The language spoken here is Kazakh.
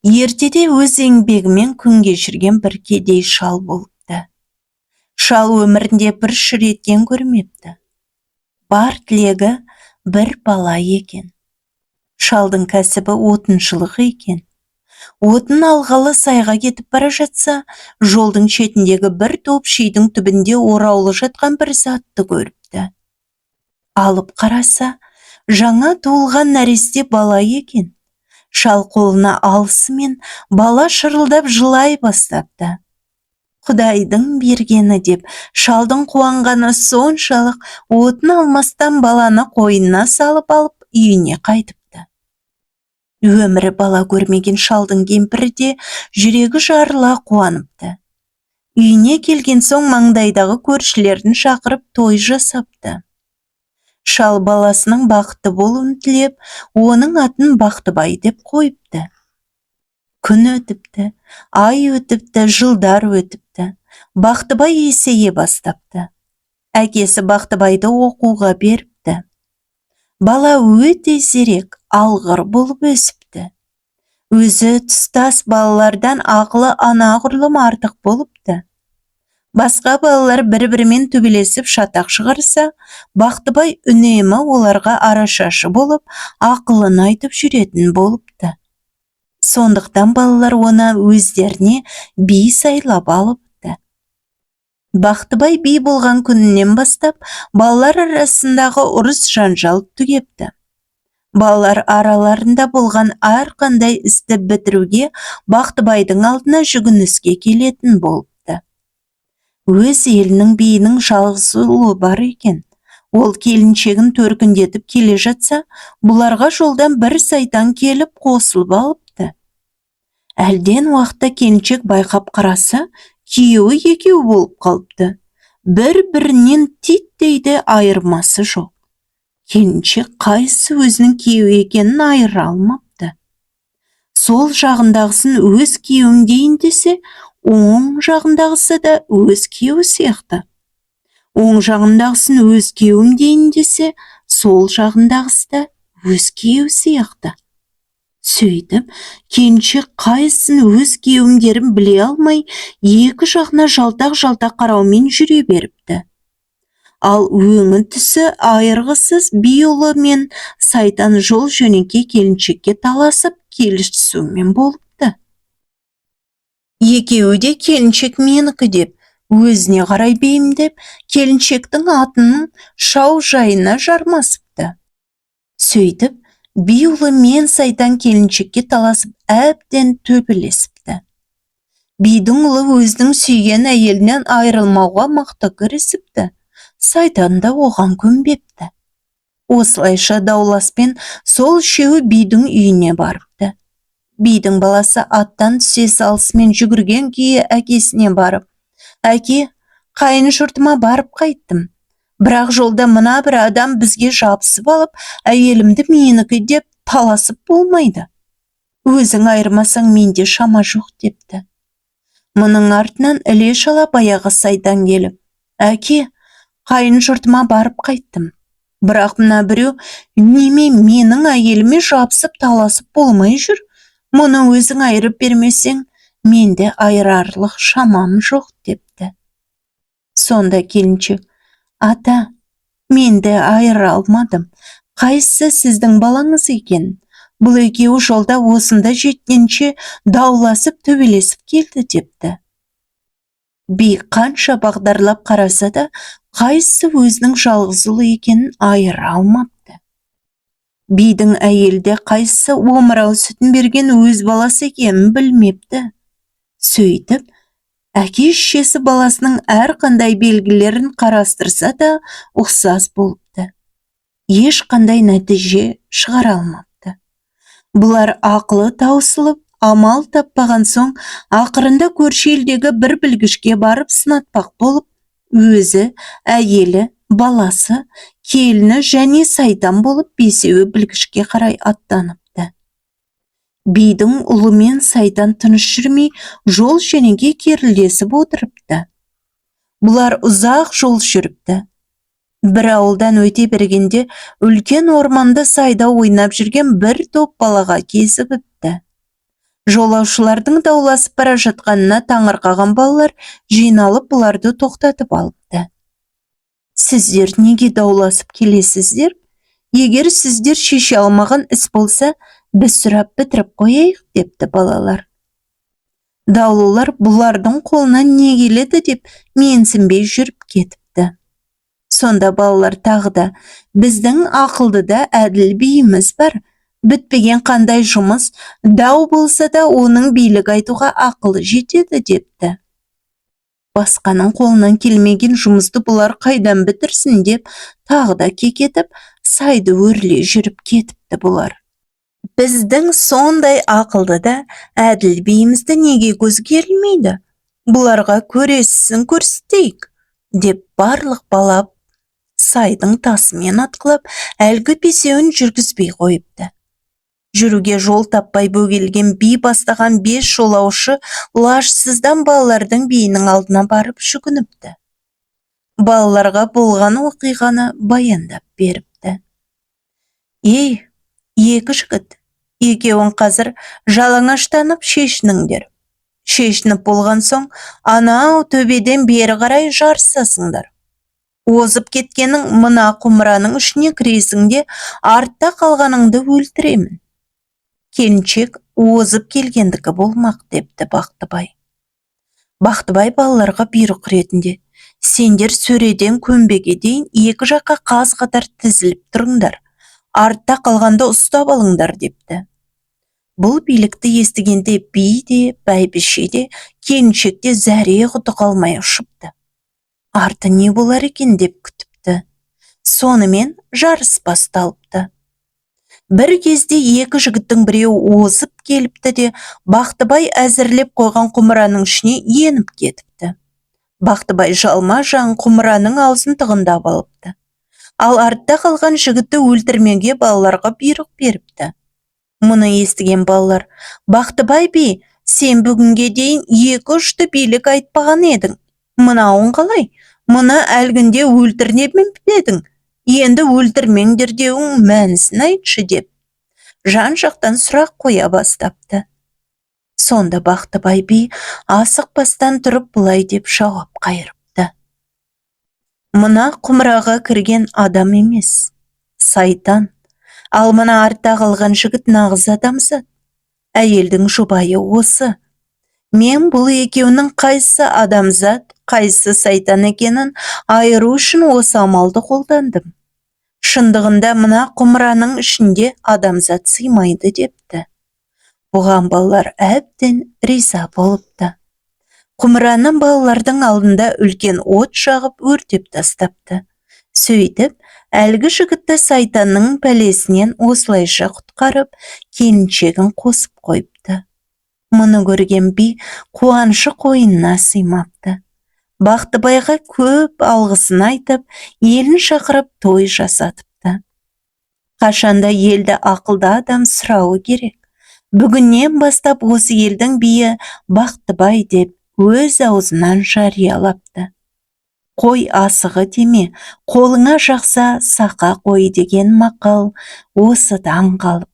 Ертеде өз еңбегімен күн кешірген бір кедей шал болыпты. Шал өмірінде бір шыр еткен көрмепті. Бар тілегі бір бала екен. Шалдың кәсібі отыншылық екен. Отын алғалы сайға кетіп бара жатса, жолдың шетіндегі бір топ шидің түбінде ораулы жатқан бір затты көріпті. Алып қараса, жаңа туылған нәресте бала екен. Шал қолына алысымен бала шырылдап жылай бастапты. Құдайдың бергені деп, шалдың қуанғаны соншалық, отын алмастан баланы қойнына салып алып үйіне қайтыпты. Өмірі бала көрмеген шалдың кемпірі де жүрегі жарыла қуаныпты. Үйіне келген соң маңдайдағы көршілерін шақырып той жасапты. Шал баласының бақытты болуын тілеп, оның атын Бақтыбай деп қойыпты. Күн өтіпті, ай өтіпті, жылдар өтіпті. Бақтыбай есейе бастапты. Әкесі Бақтыбайды оқуға беріпті. Бала өте зерек, алғыр болып өсіпті. Өзі тұстас балалардан ақылы анағұрлым артық болыпты. Басқа балалар бір-бірімен төбелесіп шатақ шығарса, Бақтыбай үнемі оларға арашашы болып, ақылын айтып жүретін болыпты. Сондықтан балалар оны өздеріне би сайлап алыпты. Бақтыбай би болған күнінен бастап, балалар арасындағы ұрыс жанжал түгепті. Балалар араларында болған әрқандай істі бітіруге Бақтыбайдың алдына жүгініске келетін болыпты. Өз елінің биінің жалғыз ұлы бар екен. Ол келіншегін төркіндетіп келе жатса, бұларға жолдан бір сайтан келіп қосылып алыпты. Әлден уақытта келіншек байқап қараса, күйеуі екеу болып қалыпты. Бір-бірінен титтей айырмасы жоқ. Келіншек қайсы өзінің күйеуі екенін айыра алмапты. Сол жағындағысын өз күйеуім дейін десе, оң жағындағысы да өз күйеуі сияқты. Оң жағындағысын өз күйеуім дейін десе, сол жағындағысы да өз күйеуі сияқты. Сөйтіп, келіншек қайсысын өз күйеуімдерін біле алмай, екі жағына жалтақ-жалтақ қараумен жүре беріпті. Ал өңі түсі айырғысыз би ұлы мен сайтан жол жөнекей келіншекке таласып келісумен болыпты. Екеуі де келіншек менікі деп, өзіне қарай бейімдеп, келіншектің атының шау жайына жармасыпты. Сөйтіп, би ұлы мен сайтан келіншекке таласып әбден төбелесіпті. Бидің ұлы өзінің сүйген әйелінен айырылмауға мықты кірісіпті. Сайтан да оған көнбепті. Осылайша дауласпен сол үшеуі бидің үйіне барыпты. Бидің баласы аттан түсе салысымен жүгірген күйі әкесіне барып, «Әке, қайын жұртыма барып қайттым. Бірақ жолда мына бір адам бізге жабысып алып, әйелімді менікі деп таласып болмайды. Өзің айырмасаң менде шама жоқ» депті. Мұның артынан іле-шала баяғы сайтан келіп, «Әке, қайын жұртыма барып қайттым. Бірақ мына біреу неме менің әйеліме жабысып таласып болмай жүр. Мұны өзің айырып бермесең, менде айырарлық шамам жоқ» депті. Сонда келіншек, «Ата, менде айыра алмадым. Қайсы сіздің балаңыз екен? Бұл екеуі жолда осында жеткенше дауласып төбелесіп келді» депті. Би қанша бағдарлап қараса да, қайсы өзінің жалғыз ұлы екенін айыра алмапты. Бидің әйелде қайсы омырау сүтін берген өз баласы екенін білмепті. Сөйтіп, әке-шешесі баласының әрқандай белгілерін қарастырса да ұқсас болыпты. Ешқандай нәтиже шығара алмапты. Бұлар ақылы таусылып, амал таппаған соң, ақырында көрші елдегі бір білгішке барып сынатпақ болып, өзі, әйелі, баласы, келіні және сайтан болып бесеуі білгішке қарай аттаныпты. Бидің ұлы мен сайтан тыныш жүрмей жол жөнекей керілдесіп отырыпты. Бұлар ұзақ жол жүріпті. Бір ауылдан өте бергенде үлкен орманды сайда ойнап жүрген бір топ балаға кезігіпті. Жолаушылардың дауласып бара жатқанына таңырқаған балалар жиналып бұларды тоқтатып алыпты. Сіздер неге дауласып келесіздер? Егер сіздер шеше алмаған іс болса, біз сұрап бітіріп қояйық, депті балалар. Даулылар бұлардың қолынан не келеді деп менсінбей жүріп кетіпті. Сонда балалар тағы да, біздің ақылды да әділ биіміз бар. Бітпеген қандай жұмыс, дау болса да оның билік айтуға ақылы жетеді, депті. Басқаның қолынан келмеген жұмысты бұлар қайдан бітірсін деп тағы да кекетіп, сайды өрлей жүріп кетіпті бұлар. Біздің сондай ақылды да әділ биімізді неге көзге ілмейді? Бұларға көресісін көрсетейік, деп барлық бала сайдың тасымен атқылап, әлгі бесеуін жүргізбей қойыпты. Жүруге жол таппай бөгелген би бастаған 5 жолаушы лажсыздан балалардың биінің алдына барып жүгініпті. Балаларға болған оқиғаны баяндап беріпті. Ей, екі жігіт, екеуің қазір жалаңаштанып шешініңдер. Шешініп болған соң, анау төбеден бері қарай жарысасыңдар. Озып кеткенің мына құмыраның ішіне кіресің де, артта қалғаныңды өлтіремін. Келіншек озып келгендікі болмақ, депті Бақтыбай. Бақтыбай балаларға бұйрық ретінде, сендер сөреден көмбеге дейін екі жаққа қаз қатар тізіліп тұрыңдар, артта қалғанды ұстап алыңдар, депті. Бұл билікті естігенде би де, бәйбіше де, келіншек те зәре құты қалмай ұшыпты. Арты не болар екен деп күтіпті. Сонымен жарыс басталыпты. Бір кезде екі жігіттің біреуі озып келіпті де, Бақтыбай әзірлеп қойған құмыраның ішіне еніп кетіпті. Бақтыбай жалма-жан құмыраның аузын тығындап алыпты. Ал артта қалған жігітті өлтірмеуге балаларға бұйрық беріпті. Мұны естіген балалар, Бақтыбай би, сен бүгінге дейін 2-3 билік айтпаған едің. Мынауың қалай? Мұны әлгінде өлтірмеп едің. Енді өлтірмеңдер деуің мәнісін айтшы, деп жан-жақтан сұрақ қоя бастапты. Сонда Бақтыбай би асықпастан тұрып былай деп жауап қайырыпты. Мына құмыраға кірген адам емес, сайтан. Ал мына артта қалған жігіт нағыз адамзат. Әйелдің жұбайы осы. Мен бұл екеуінің қайсы адамзат, қайсы сайтан екенін айыру үшін осы амалды қолдандым. Шындығында мына құмыраның ішінде адамзат сыймайды, депті. Бұған балалар әбден риза болыпты. Құмыраны балалардың алдында үлкен от жағып өртеп тастапты. Сөйтіп, әлгі жігітті сайтанның пәлесінен осылайша құтқарып, келіншегін қосып қойыпты. Мұны көрген би қуанышы қойнына сыймапты. Бақтыбайға көп алғысын айтып, елін шақырып той жасатыпты. Қашанда елді ақылды адам сұрауы керек. Бүгіннен бастап осы елдің биі Бақтыбай деп өз аузынан жариялапты. Қой асығы деме, қолыңа жақса сақа қой деген мақал осыдан қалып.